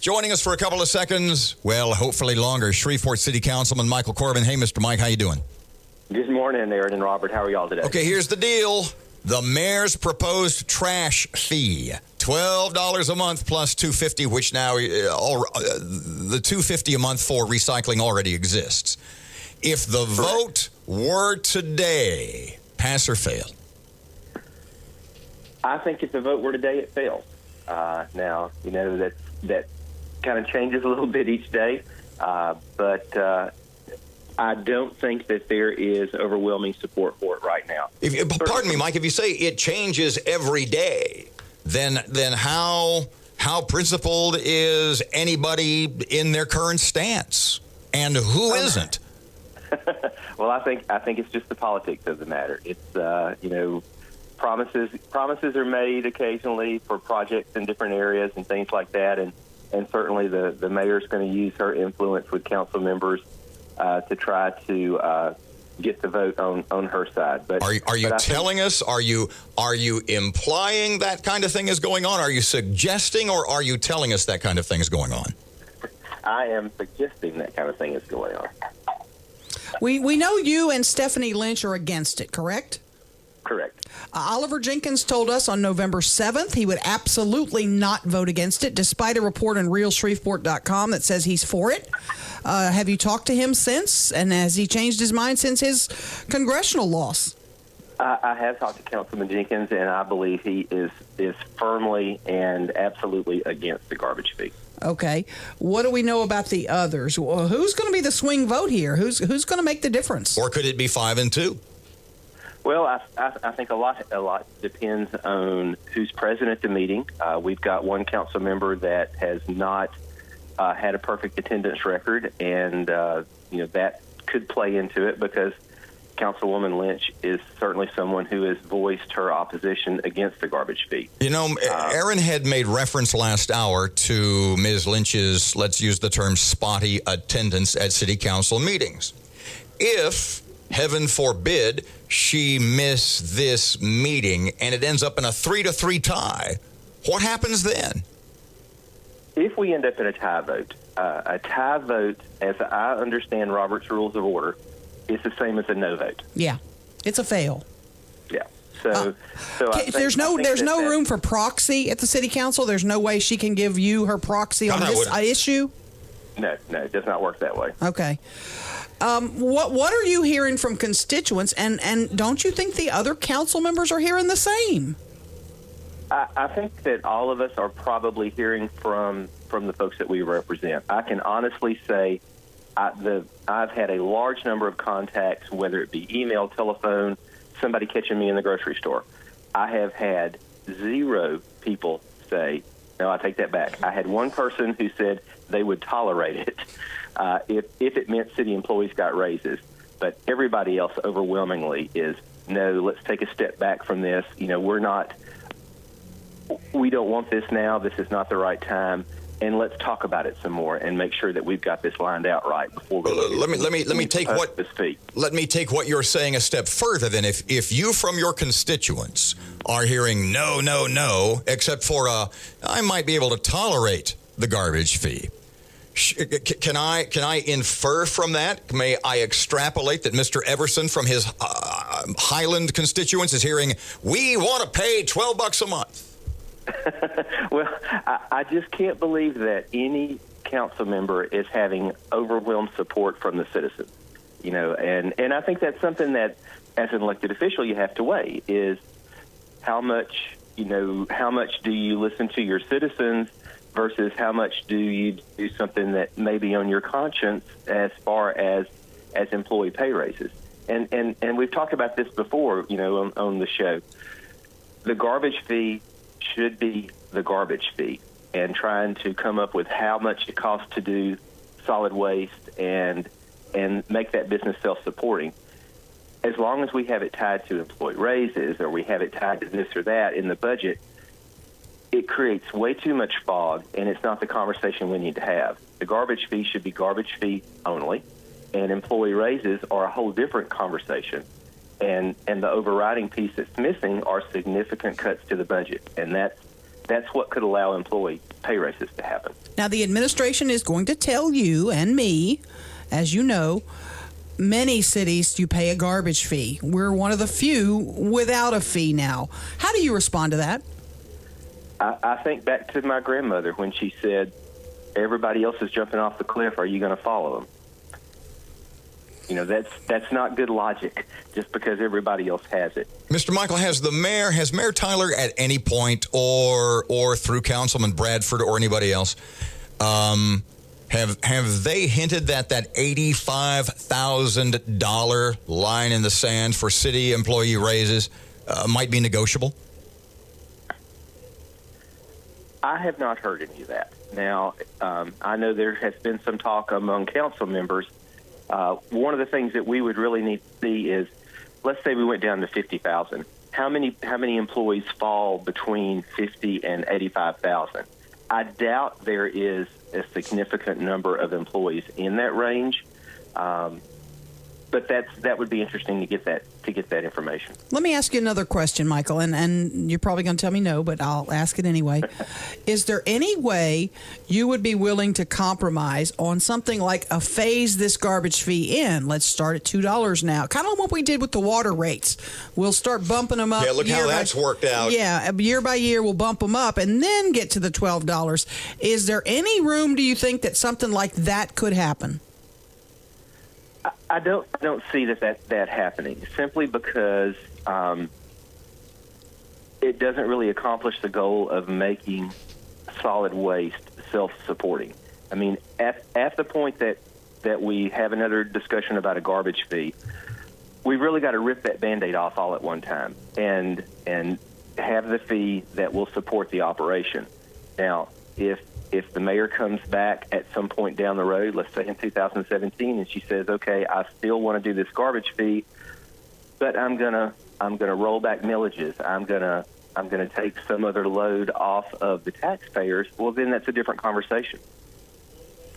Joining us for a couple of seconds, well, hopefully longer, Shreveport City Councilman Michael Corbin. Hey, Mr. Mike, how you doing? Good morning, Erin and Robert. How are y'all today? Okay, here's the deal. The mayor's proposed trash fee, $12 a month plus $250, which now the $250 a month for recycling already exists. If the vote were today, pass or fail? I think if the vote were today, it fails. Now, you know, that kind of changes a little bit each day, but I don't think that there is overwhelming support for it right now. Pardon me, Mike, if you say it changes every day, then how principled is anybody in their current stance? And who isn't? Well, I think it's just the politics of the matter. It's you know, promises are made occasionally for projects in different areas and things like that, and certainly the mayor's going to use her influence with council members to try to get the vote on her side. But are you telling us? Are you implying that kind of thing is going on? Are you suggesting, or are you telling us that kind of thing is going on? I am suggesting that kind of thing is going on. We know you and Stephanie Lynch are against it, correct? Correct. Oliver Jenkins told us on November 7th he would absolutely not vote against it, despite a report on RealShreveport.com that says he's for it. Have you talked to him since? And has he changed his mind since his congressional loss? I have talked to Councilman Jenkins, and I believe he is firmly and absolutely against the garbage fee. Okay. What do we know about the others? Well, who's going to be the swing vote here? Who's going to make the difference? Or could it be 5-2? Well, I think a lot depends on who's present at the meeting. We've got one council member that has not had a perfect attendance record, and you know, that could play into it because Councilwoman Lynch is certainly someone who has voiced her opposition against the garbage fee. You know, Erin had made reference last hour to Ms. Lynch's, let's use the term, spotty attendance at city council meetings. If, heaven forbid, she miss this meeting and it ends up in a 3-3 tie, what happens then? If we end up in a tie vote, as I understand Robert's Rules of Order, is the same as a no vote. Yeah, it's a fail. Yeah. So there's no room for proxy at the city council. There's no way she can give you her proxy on this issue. No, it does not work that way. Okay. What are you hearing from constituents, and don't you think the other council members are hearing the same? I think that all of us are probably hearing from the folks that we represent. I can honestly say I've had a large number of contacts, whether it be email, telephone, somebody catching me in the grocery store. I have had 0 people say, no, I take that back. I had one person who said they would tolerate it if it meant city employees got raises. But everybody else overwhelmingly is, no, let's take a step back from this. You know, we don't want this now. This is not the right time. And let's talk about it some more and make sure that we've got this lined out right before we let me take what you're saying a step further. Then, if you from your constituents are hearing no, except for I might be able to tolerate the garbage fee. Can I infer from that? May I extrapolate that Mr. Everson from his Highland constituents is hearing we want to pay $12 a month? Well, I just can't believe that any council member is having overwhelmed support from the citizens. You know, and I think that's something that, as an elected official, you have to weigh is how much do you listen to your citizens versus how much do you do something that may be on your conscience as far as employee pay raises. And we've talked about this before, you know, on the show. The garbage fee should be the garbage fee, and trying to come up with how much it costs to do solid waste and make that business self-supporting. As long as we have it tied to employee raises or we have it tied to this or that in the budget, it creates way too much fog, and it's not the conversation we need to have. The garbage fee should be garbage fee only, and employee raises are a whole different conversation. And the overriding piece that's missing are significant cuts to the budget, and that's what could allow employee pay raises to happen. Now, the administration is going to tell you and me, as you know, many cities you pay a garbage fee. We're one of the few without a fee now. How do you respond to that? I think back to my grandmother when she said, everybody else is jumping off the cliff. Are you going to follow them? You know, that's not good logic just because everybody else has it. Mr. Michael, has Mayor Tyler at any point or through Councilman Bradford or anybody else, have they hinted that $85,000 line in the sand for city employee raises might be negotiable? I have not heard any of that. Now, I know there has been some talk among council members. One of the things that we would really need to see is, let's say we went down to 50,000. How many employees fall between 50 and 85,000? I doubt there is a significant number of employees in that range. But that would be interesting to get that information. Let me ask you another question, Michael, and you're probably going to tell me no, but I'll ask it anyway. Is there any way you would be willing to compromise on something like phase this garbage fee in? Let's start at $2 now, kind of what we did with the water rates. We'll start bumping them up. Yeah, look how that's worked out. Yeah, year by year we'll bump them up and then get to the $12. Is there any room, do you think, that something like that could happen? I don't see that happening, simply because it doesn't really accomplish the goal of making solid waste self-supporting. I mean, at the point that we have another discussion about a garbage fee, we really got to rip that Band-Aid off all at one time and have the fee that will support the operation. Now, if the mayor comes back at some point down the road, let's say in 2017, and she says, "Okay, I still want to do this garbage fee, but I'm gonna roll back millages. I'm gonna take some other load off of the taxpayers," well, then that's a different conversation.